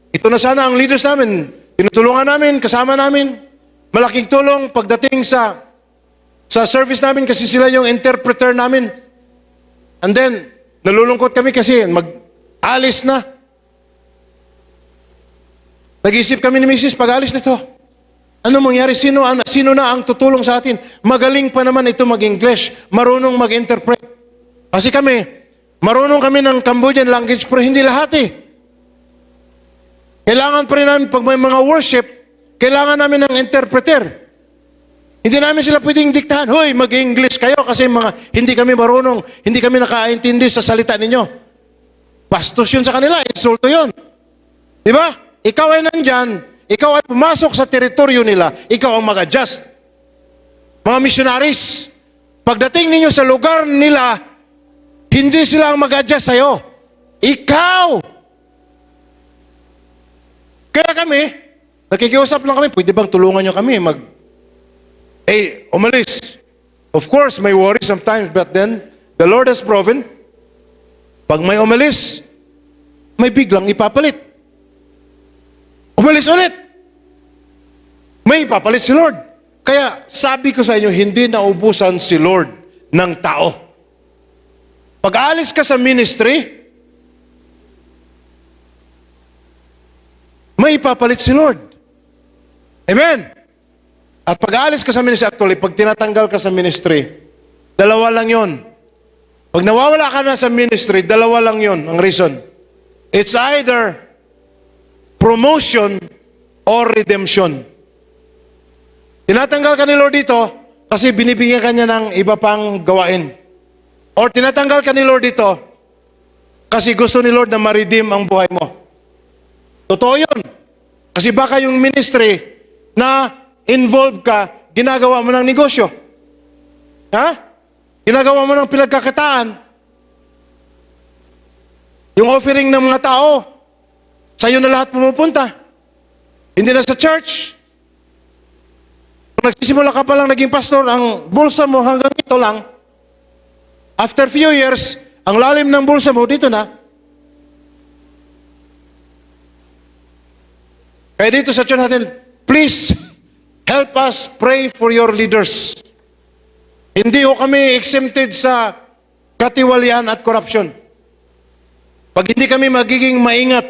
S1: ito na sana ang leaders namin, tinutulungan namin, kasama namin, malaking tulong pagdating sa service namin kasi sila yung interpreter namin. And then, nalulungkot kami kasi mag-alis na. Nag-isip kami ni Mrs. pag-alis nito. Ano mangyari? Sino na ang tutulong sa atin? Magaling pa naman ito mag-English. Marunong mag-interpret. Kasi marunong kami ng Cambodian language pero hindi lahat eh. Kailangan pa rin namin pag may mga worship, kailangan namin ng interpreter. Hindi namin sila pwedeng diktahan, hoy, mag-English kayo kasi hindi kami marunong, hindi kami nakaintindi sa salita ninyo. Bastos yun sa kanila, insulto yun. Di ba? Ikaw ay nandyan, ikaw ay pumasok sa teritoryo nila, ikaw ang mag-adjust. Mga missionaries, pagdating ninyo sa lugar nila, hindi sila ang mag-adjust sa'yo. Ikaw! Kaya kami, nakikiusap lang kami, pwede bang tulungan nyo kami umalis. Of course, may worry sometimes, but then, the Lord has proven, pag may umalis, may biglang ipapalit. Umalis ulit. May ipapalit si Lord. Kaya, sabi ko sa inyo, hindi naubusan si Lord ng tao. Pag aalis ka sa ministry, may ipapalit si Lord. Amen? At pag aalis ka sa ministry, actually, pag tinatanggal ka sa ministry, dalawa lang yon. Pag nawawala ka na sa ministry, dalawa lang yon ang reason. It's either promotion or redemption. Tinatanggal ka ni Lord dito kasi binibigyan ka niya ng iba pang gawain. Or tinatanggal ka ni Lord dito kasi gusto ni Lord na ma-redeem ang buhay mo. Totoo yun. Kasi baka yung ministry na involved ka, ginagawa mo ng negosyo. Ha? Ginagawa mo ng pinagkakitaan. Yung offering ng mga tao, sa'yo na lahat pumupunta. Hindi na sa church. Kung nagsisimula ka pa lang naging pastor, ang bulsa mo hanggang ito lang. After few years, ang lalim ng bulsa mo, dito na. Kaya dito sa church natin, please, help us pray for your leaders. Hindi ho kami exempted sa katiwalian at corruption. Pag hindi kami magiging maingat,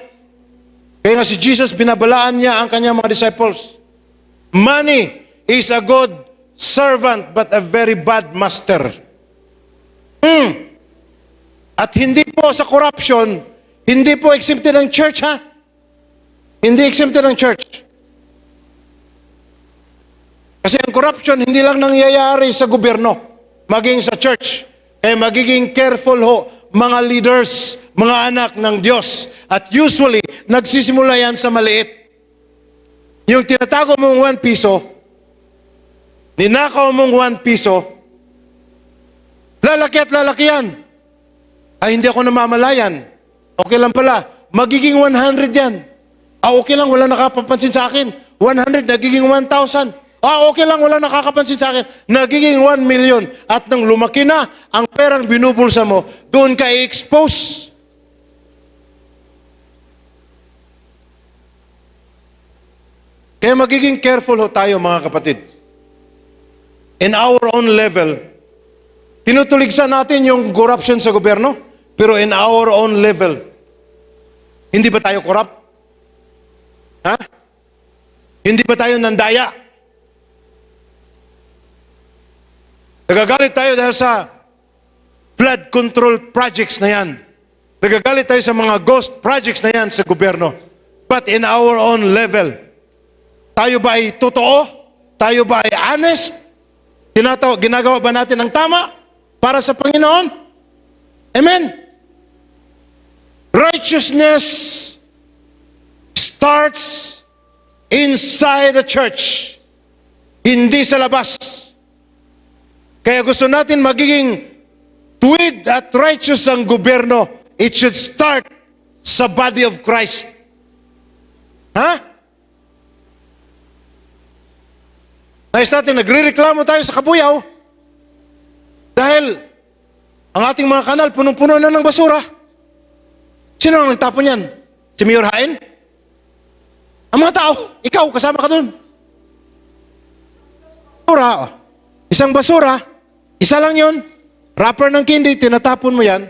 S1: kaya nga si Jesus, binabalaan niya ang kanyang mga disciples. Money is a good servant but a very bad master. At hindi po sa corruption, hindi po exempted ang church, ha? Hindi exempted ang church. Kasi ang corruption hindi lang nangyayari sa gobyerno. maging sa church. Kaya magiging careful ho, mga leaders, mga anak ng Diyos. At usually, nagsisimula yan sa maliit. Yung tinatago mong 1 piso, ninakaw mong 1 piso, lalaki at lalaki yan. Ay, hindi ako namamalayan. Okay lang pala. Magiging 100 yan. Okay lang, wala nakapapansin sa akin. 100, nagiging 1,000. Okay lang, wala nakakapansin sa akin. Nagiging 1 million. At nang lumaki na, ang perang binubulsa mo, doon ka i-expose. Kaya magiging careful ho tayo, mga kapatid. In our own level, tinutuligsan natin yung corruption sa gobyerno, pero in our own level, hindi ba tayo corrupt? Ha? Hindi ba tayo nandaya? Nagagalit tayo dahil sa flood control projects na yan. Nagagalit tayo sa mga ghost projects na yan sa gobyerno. But in our own level, tayo ba ay totoo? Tayo ba ay honest? Ginagawa ba natin ang tama para sa Panginoon? Amen? Righteousness starts inside the church, hindi sa labas. Kaya gusto natin magiging tuwid at righteous ang gobyerno. It should start sa body of Christ. Ha? Nais natin, nagre-reklamo tayo sa kabuyaw dahil ang ating mga kanal punong-puno na ng basura. Sino ang nagtapon yan? Si Mayor Hain? Ang mga tao, ikaw, kasama ka doon. Basura, isang basura, isa lang yon. Wrapper ng candy, tinatapon mo yan.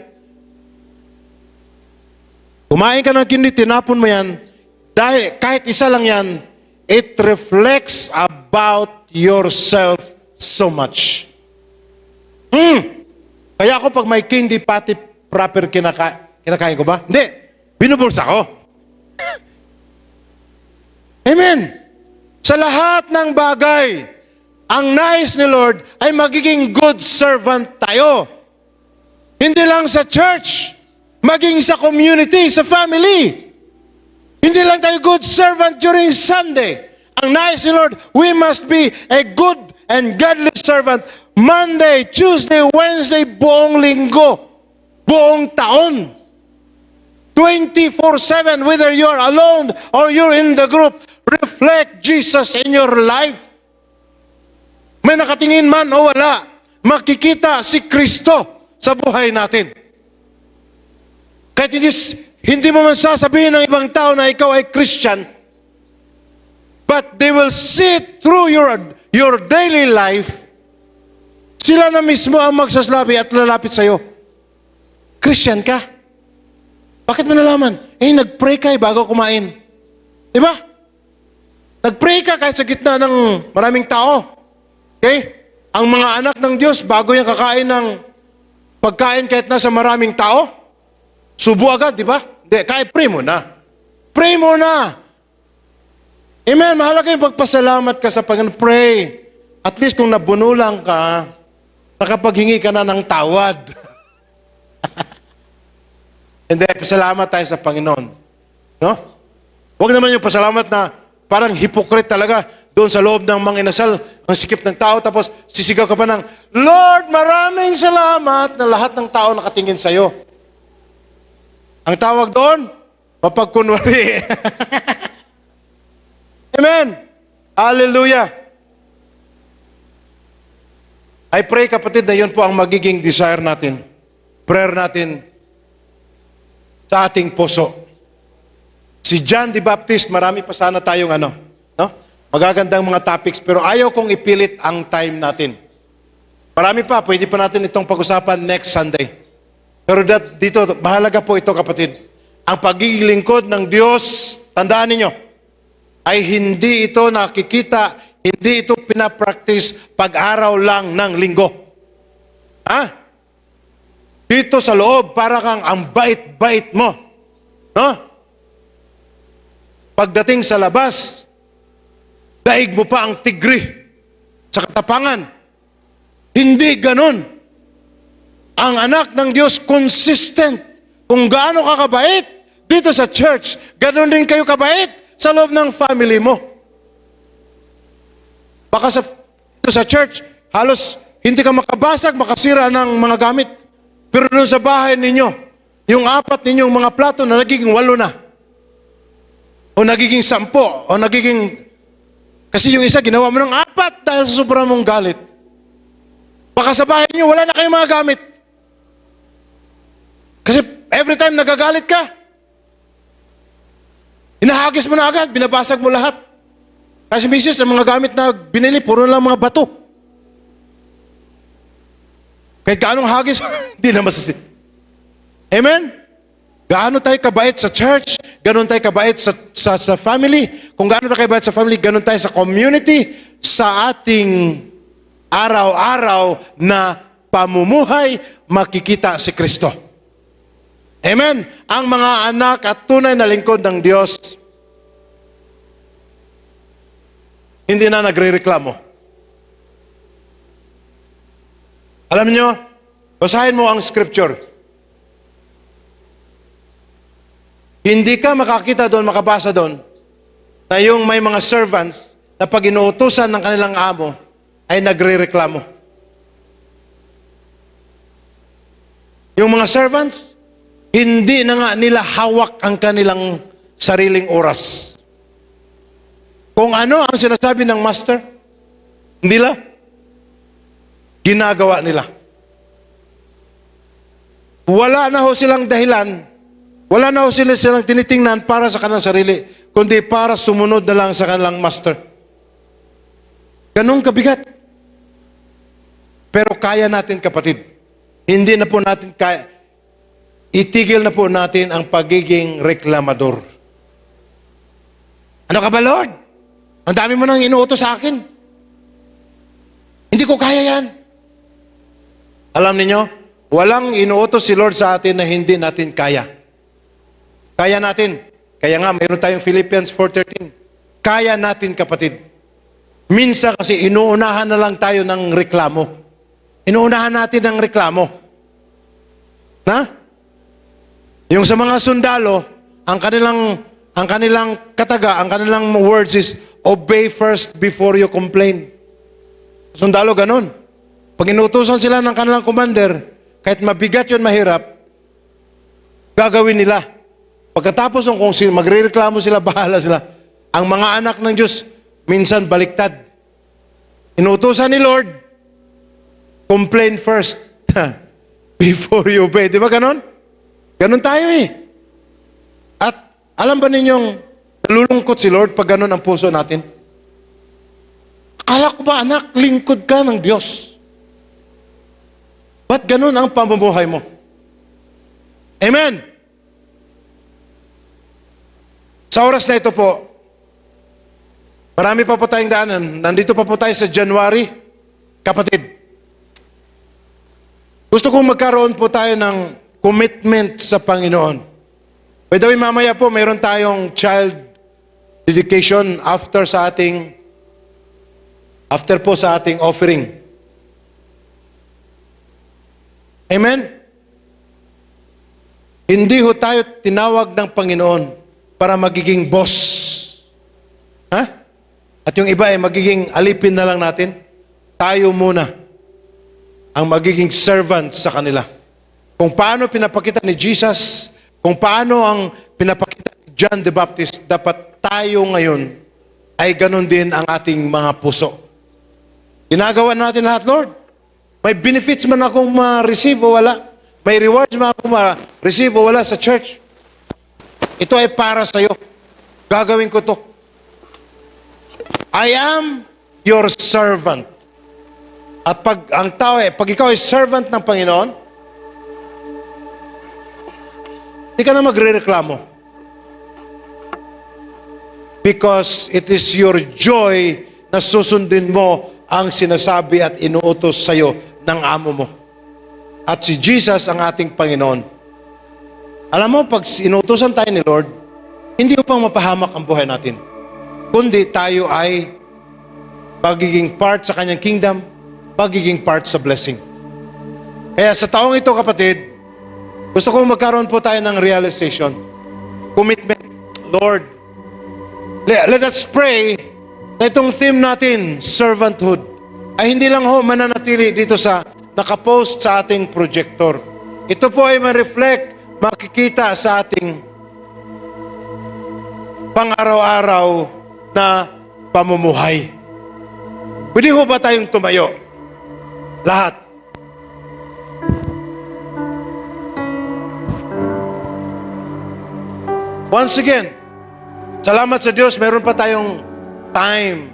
S1: Kumain ka ng candy, tinapon mo yan. Dahil kahit isa lang yan, it reflects about yourself so much. Kaya ako pag may candy pati wrapper kinakain ko ba? Hindi. Binubulsa ko. Amen. Sa lahat ng bagay, ang nais ni Lord ay magiging good servant tayo. Hindi lang sa church, maging sa community, sa family. Hindi lang tayo good servant during Sunday. Ang nais ni Lord, we must be a good and godly servant Monday, Tuesday, Wednesday, buong linggo, buong taon. 24/7, whether you're alone or you're in the group, reflect Jesus in your life. May nakatingin man o wala, makikita si Kristo sa buhay natin. Kahit hindi mo man sasabihin ng ibang tao na ikaw ay Christian, but they will see it through your daily life. Sila na mismo ang magsasabi at lalapit sa'yo. Christian ka? Bakit mo nalaman? Nag-pray ka bago kumain. Diba? Nag-pray ka kahit sa gitna ng maraming tao. Okay? Ang mga anak ng Diyos, bago yung kakain ng pagkain kahit nasa maraming tao, subo agad, di ba? Hindi, kahit pray mo na. Pray mo na. Amen. Mahalaga yung pagpasalamat ka sa Panginoon. Pray. At least kung nabunulang ka, nakapaghingi ka na ng tawad. Hindi, pasalamat tayo sa Panginoon. No? Huwag naman yung pasalamat na parang hypocrite talaga doon sa loob ng mga inasal, ang sikip ng tao, tapos sisigaw ka pa ng, Lord, maraming salamat na lahat ng tao nakatingin sa'yo. Ang tawag doon, mapagkunwari. Amen. Hallelujah. I pray, kapatid, na yun po ang magiging desire natin. Prayer natin sa ating puso. Si John the Baptist, marami pa sana tayong no? Magagandang mga topics, pero ayaw kong ipilit ang time natin. Marami pa, pwede pa natin itong pag-usapan next Sunday. Pero dito, mahalaga po ito, kapatid. Ang pagiging lingkod ng Diyos, tandaan ninyo, ay hindi ito nakikita, hindi ito pinapractice pag-araw lang ng linggo. Ha? Dito sa loob, para kang ang bait-bait mo. No? Pagdating sa labas, daig mo pa ang tigri sa katapangan. Hindi ganon. Ang anak ng Diyos, consistent. Kung gaano ka kabait dito sa church, ganon din kayo kabait sa loob ng family mo. Baka dito sa church, halos hindi ka makabasag, makasira ng mga gamit. Pero doon sa bahay ninyo, yung 4 ninyong mga plato na nagiging 8 na. O nagiging 10, o nagiging... Kasi yung isa, ginawa mo ng 4 dahil sa sobrang mong galit. Baka sa bahay niyo, wala na kayong mga gamit. Kasi every time nagagalit ka, hinahagis mo na agad, binabasag mo lahat. Kasi misis, ang mga gamit na binili, puro lang mga bato. Kahit gaanong hagis, hindi na masasit. Amen? Gaano tayo kabait sa church, ganon tayo kabait sa family. Kung gaano tayo kabait sa family, ganon tayo sa community, sa ating araw-araw na pamumuhay, makikita si Kristo. Amen? Ang mga anak at tunay na lingkod ng Diyos, hindi na nagre-reklamo. Alam niyo, basahin mo ang scripture. Hindi ka makakita doon, makabasa doon, na yung may mga servants na pag inuutusan ng kanilang amo, ay nagre-reklamo. Yung mga servants, hindi na nga nila hawak ang kanilang sariling oras. Kung ano ang sinasabi ng master, hindi nila ginagawa nila. Wala na ho silang dahilan, wala na ho silang tinitingnan para sa kanilang sarili, kundi para sumunod na lang sa kanilang master. Ganun kabigat. Pero kaya natin, kapatid. Hindi na po natin kaya. Itigil na po natin ang pagiging reklamador. Ano ka ba, Lord? Ang dami mo nang inuutos sa akin. Hindi ko kaya yan. Alam niyo, walang inuutos si Lord sa atin na hindi natin kaya. Kaya natin. Kaya nga, mayroon tayong Philippians 4:13. Kaya natin, kapatid. Minsan kasi inuunahan na lang tayo ng reklamo. Inuunahan natin ng reklamo. Na? Yung sa mga sundalo, ang kanilang kataga, ang kanilang words is, obey first before you complain. Sundalo ganun. Pag inutusan sila ng kanilang commander, kahit mabigat yun, mahirap, gagawin nila. Pagkatapos nung kung magre-reklamo sila, bahala sila. Ang mga anak ng Diyos, minsan baliktad. Inutusan ni Lord, complain first before you obey. Di ba ganon? Ganon tayo eh. At alam ba ninyong nalulungkot si Lord pag ganon ang puso natin? Akala ko ba, anak, lingkod ka ng Diyos? Ba't ganon ang pamumuhay mo? Amen? Sa oras na ito po, marami pa po tayong daanan. Nandito pa po tayo sa January. Kapatid, gusto kong magkaroon po tayo ng commitment sa Panginoon. By the way, mamaya po, mayroon tayong child dedication after po sa ating offering. Amen? Hindi ho tayo tinawag ng Panginoon para magiging boss. Ha? At yung iba ay magiging alipin na lang natin. Tayo muna ang magiging servant sa kanila. Kung paano pinapakita ni Jesus, kung paano ang pinapakita ni John the Baptist, dapat tayo ngayon ay ganun din ang ating mga puso. Ginagawa natin lahat, Lord. May benefits man akong ma-receive o wala. May rewards man akong ma-receive o wala sa church. Ito ay para sa'yo. Gagawin ko to. I am your servant. At pag ikaw ay servant ng Panginoon, di ka na magre-reklamo. Because it is your joy na susundin mo ang sinasabi at inuutos sa'yo ng amo mo. At si Jesus ang ating Panginoon. Alam mo, pag inuutosan tayo ni Lord, hindi upang mapahamak ang buhay natin. Kundi tayo ay pagiging part sa kanyang kingdom, pagiging part sa blessing. Kaya sa taong ito, kapatid, gusto kong magkaroon po tayo ng realization, commitment. Lord, let us pray na itong theme natin, servanthood, ay hindi lang ho mananatili dito sa nakapost sa ating projector. Ito po ay ma-reflect, makikita sa ating pang-araw-araw na pamumuhay. Pwede ho ba tayong tumayo? Lahat. Once again, salamat sa Diyos, meron pa tayong time.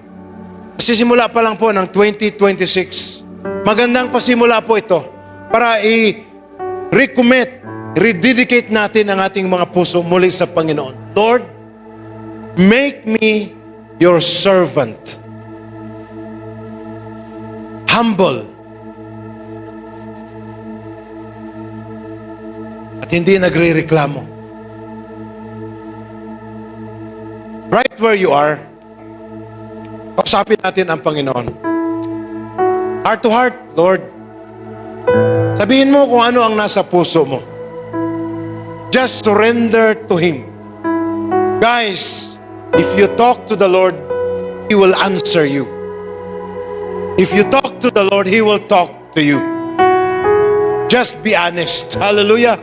S1: Sisimula pa lang po ng 2026. Magandang pasimula po ito para i-recommit, rededicate natin ang ating mga puso muli sa Panginoon. Lord, make me your servant. Humble. At hindi nagre-reklamo. Right where you are, kausapin natin ang Panginoon. Heart to heart, Lord. Sabihin mo kung ano ang nasa puso mo. Just surrender to Him. Guys, if you talk to the Lord, He will answer you. If you talk to the Lord, He will talk to you. Just be honest. Hallelujah.